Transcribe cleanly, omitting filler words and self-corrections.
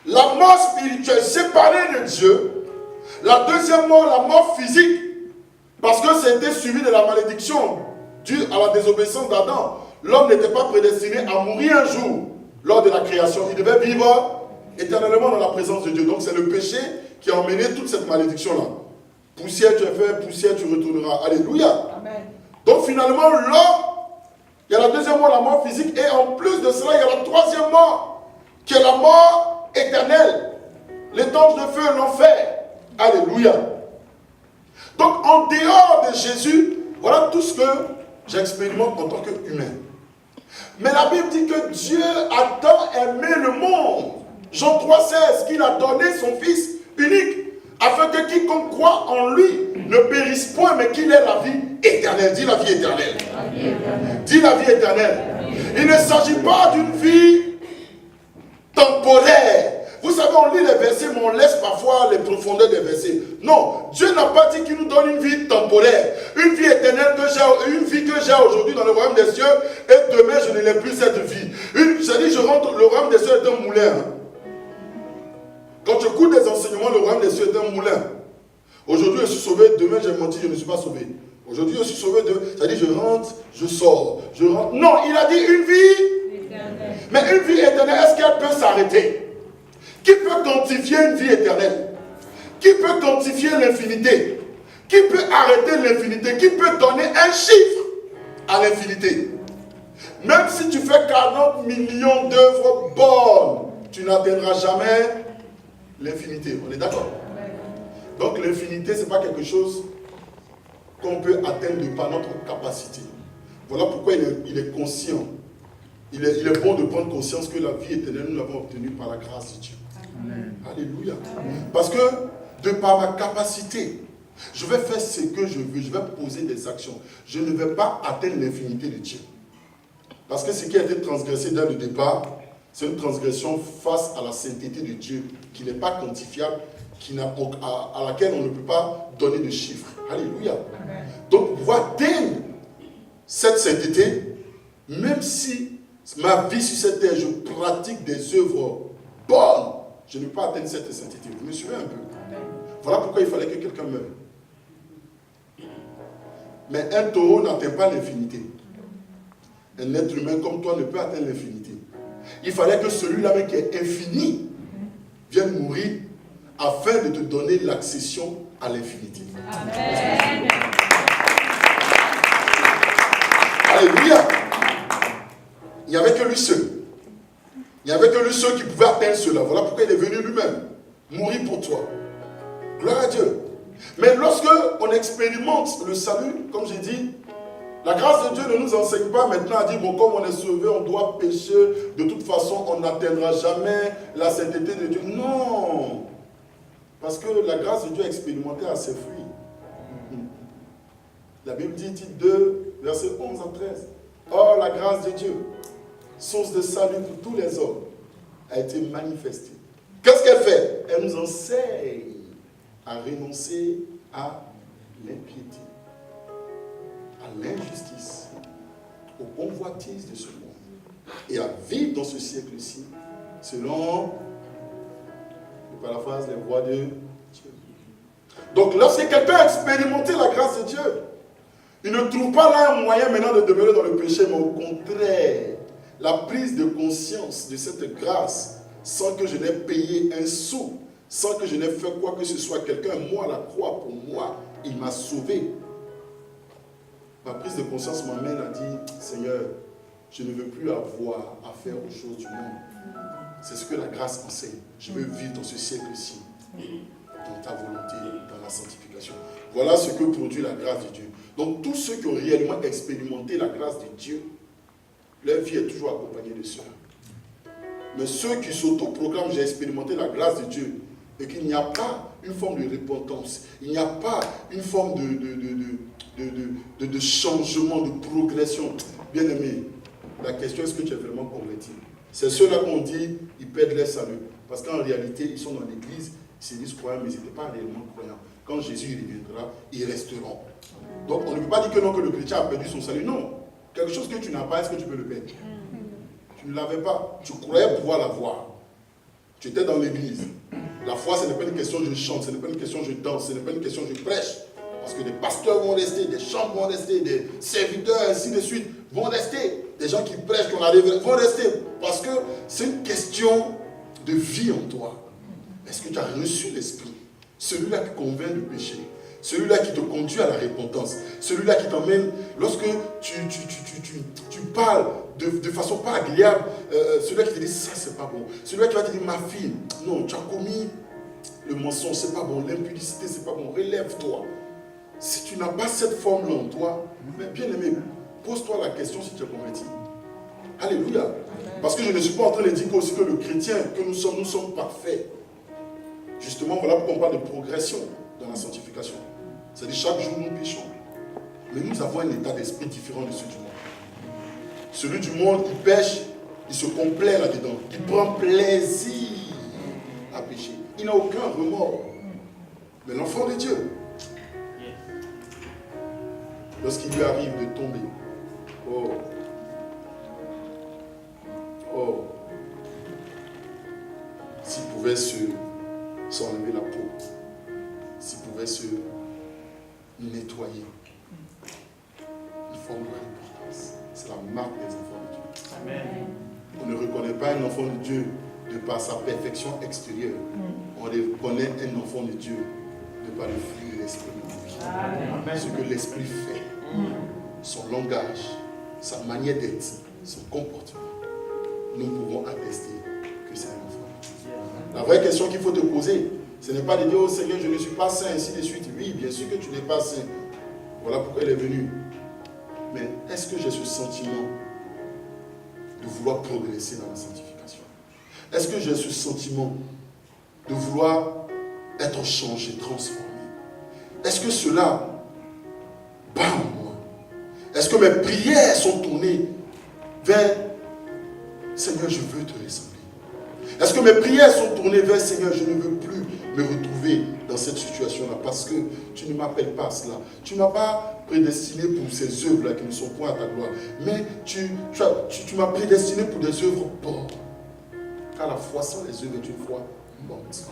La mort spirituelle, séparée de Dieu. La deuxième mort, la mort physique. Parce que c'était suivi de la malédiction due à la désobéissance d'Adam. L'homme n'était pas prédestiné à mourir un jour lors de la création. Il devait vivre éternellement dans la présence de Dieu. Donc c'est le péché qui a emmené toute cette malédiction-là. Poussière tu es fait, poussière tu retourneras. Alléluia. Amen. Donc finalement, l'homme, il y a la deuxième mort, la mort physique. Et en plus de cela, il y a la troisième mort, qui est la mort éternelle. Les torches de feu, l'enfer. Alléluia. Donc en dehors de Jésus, voilà tout ce que j'expérimente en tant qu'humain. Mais la Bible dit que Dieu a tant aimé le monde, Jean 3,16, qu'il a donné son Fils unique, afin que quiconque croit en lui ne périsse point, mais qu'il ait la vie éternelle. Dis la vie éternelle. Dis la vie éternelle. Il ne s'agit pas d'une vie temporaire. Vous savez, on lit les versets, mais on laisse parfois les profondeurs des versets. Non, Dieu n'a pas dit qu'il nous donne une vie temporaire, une vie éternelle que j'ai, une vie que j'ai aujourd'hui dans le royaume des cieux, et demain je ne l'ai plus cette vie. C'est-à-dire, je rentre, le royaume des cieux est un moulin. Quand tu écoutes des enseignements, le royaume des cieux est un moulin. Aujourd'hui je suis sauvé, demain j'ai menti, je ne suis pas sauvé. Aujourd'hui je suis sauvé, c'est-à-dire je rentre, je sors, je rentre. Non, il a dit une vie éternelle. Mais une vie éternelle, est-ce qu'elle peut s'arrêter? Qui peut quantifier une vie éternelle? Qui peut quantifier l'infinité? Qui peut arrêter l'infinité? Qui peut donner un chiffre à l'infinité? Même si tu fais 40 millions d'œuvres bonnes, tu n'atteindras jamais l'infinité. On est d'accord? Donc l'infinité, ce n'est pas quelque chose qu'on peut atteindre par notre capacité. Voilà pourquoi il est conscient. Il est bon de prendre conscience que la vie éternelle, nous l'avons obtenue par la grâce de Dieu. Amen. Alléluia. Amen. Parce que, de par ma capacité, je vais faire ce que je veux, je vais poser des actions. Je ne vais pas atteindre l'infinité de Dieu. Parce que ce qui a été transgressé dès le départ, c'est une transgression face à la sainteté de Dieu, qui n'est pas quantifiable, à laquelle on ne peut pas donner de chiffres. Alléluia. Amen. Donc, pour pouvoir atteindre cette sainteté, même si ma vie sur cette terre, je pratique des œuvres bonnes, je ne peux pas atteindre cette sainteté. Vous me suivez un peu? Voilà pourquoi il fallait que quelqu'un meure. Mais un taureau n'atteint pas l'infinité. Un être humain comme toi ne peut atteindre l'infinité. Il fallait que celui-là qui est infini vienne mourir afin de te donner l'accession à l'infinité. Amen. Alléluia. Il n'y avait que lui seul. Il n'y avait que lui seul qui pouvait atteindre cela. Voilà pourquoi il est venu lui-même mourir pour toi. Gloire à Dieu. Mais lorsque on expérimente le salut, comme j'ai dit, la grâce de Dieu ne nous enseigne pas maintenant à dire, bon, comme on est sauvé, on doit pécher. De toute façon, on n'atteindra jamais la sainteté de Dieu. Non. Parce que la grâce de Dieu a expérimenté à ses fruits. La Bible dit, Tite 2, versets 11 à 13. Or, la grâce de Dieu, source de salut pour tous les hommes, a été manifestée. Qu'est-ce qu'elle fait? Elle nous enseigne à renoncer à l'impiété, à l'injustice, aux convoitises de ce monde, et à vivre dans ce siècle-ci selon, je paraphrase, les voies de Dieu. Donc, lorsque quelqu'un a expérimenté la grâce de Dieu, il ne trouve pas là un moyen maintenant de demeurer dans le péché, mais au contraire, la prise de conscience de cette grâce, sans que je n'ai payé un sou, sans que je n'ai fait quoi que ce soit, quelqu'un est mort à la croix pour moi, il m'a sauvé. Ma prise de conscience m'amène à dire, Seigneur, je ne veux plus avoir à faire aux choses du monde. C'est ce que la grâce enseigne. Je veux vivre dans ce siècle-ci, dans ta volonté, dans la sanctification. Voilà ce que produit la grâce de Dieu. Donc tous ceux qui ont réellement expérimenté la grâce de Dieu, leur vie est toujours accompagnée de cela. Mais ceux qui s'autoproclament, j'ai expérimenté la grâce de Dieu, et qu'il n'y a pas une forme de repentance, il n'y a pas une forme de changement, de progression. Bien aimé, la question est-ce que tu es vraiment converti? C'est ceux-là qu'on dit, ils perdent leur salut. Parce qu'en réalité, ils sont dans l'église, Ils se disent croyants, mais ils n'étaient pas réellement croyants. Quand Jésus reviendra, ils resteront. Donc on ne peut pas dire que non, que le chrétien a perdu son salut. Non. Quelque chose que tu n'as pas, est-ce que tu peux le perdre? Tu ne l'avais pas. Tu croyais pouvoir l'avoir. Tu étais dans l'église. La foi, ce n'est pas une question je chante, ce n'est pas une question je danse, ce n'est pas une question je prêche. Parce que des pasteurs vont rester, des chants vont rester, des serviteurs, ainsi de suite, vont rester. Des gens qui prêchent, qu'on arrive, vont rester. Parce que c'est une question de vie en toi. Est-ce que tu as reçu l'Esprit? Celui-là qui convainc du péché. Celui-là qui te conduit à la repentance. Celui-là qui t'emmène, lorsque tu parles de façon pas agréable, celui-là qui te dit ça c'est pas bon. Celui-là qui va te dire ma fille, non, tu as commis le mensonge, c'est pas bon, l'impudicité, c'est pas bon, relève-toi. Si tu n'as pas cette forme-là en toi, mais bien aimé, pose-toi la question si tu es converti. Alléluia. Parce que je ne suis pas en train de dire aussi que le chrétien que nous sommes parfaits. Justement, voilà pourquoi on parle de progression dans la sanctification. C'est-à-dire chaque jour nous péchons. Mais nous avons un état d'esprit différent de celui du monde. Celui du monde, il pêche, il se complaît là-dedans. Il prend plaisir à pécher. Il n'a aucun remords. Mais l'enfant de Dieu, lorsqu'il lui arrive de tomber, s'il pouvait s'enlever la peau, s'il pouvait se nettoyer, une forme de repentance. C'est la marque des enfants de Dieu. Amen. On ne reconnaît pas un enfant de Dieu de par sa perfection extérieure. On reconnaît un enfant de Dieu de par le fruit de l'esprit de vie. Ce que l'esprit fait, son langage, sa manière d'être, son comportement, nous pouvons attester que c'est un enfant de Dieu. La vraie question qu'il faut te poser, ce n'est pas de dire, oh Seigneur, je ne suis pas saint, ainsi de suite. Oui, bien sûr que tu n'es pas saint. Voilà pourquoi il est venu. Mais est-ce que j'ai ce sentiment de vouloir progresser dans la sanctification? Est-ce que j'ai ce sentiment de vouloir être changé, transformé? Est-ce que cela bat en moi? Est-ce que mes prières sont tournées vers Seigneur, je veux te ressembler? Est-ce que mes prières sont tournées vers Seigneur, je ne veux plus me retrouver dans cette situation-là parce que tu ne m'appelles pas à cela. Tu ne m'as pas prédestiné pour ces œuvres-là qui ne sont point à ta gloire. Mais tu m'as prédestiné pour des œuvres bonnes. Car la foi sans les œuvres est une foi morte.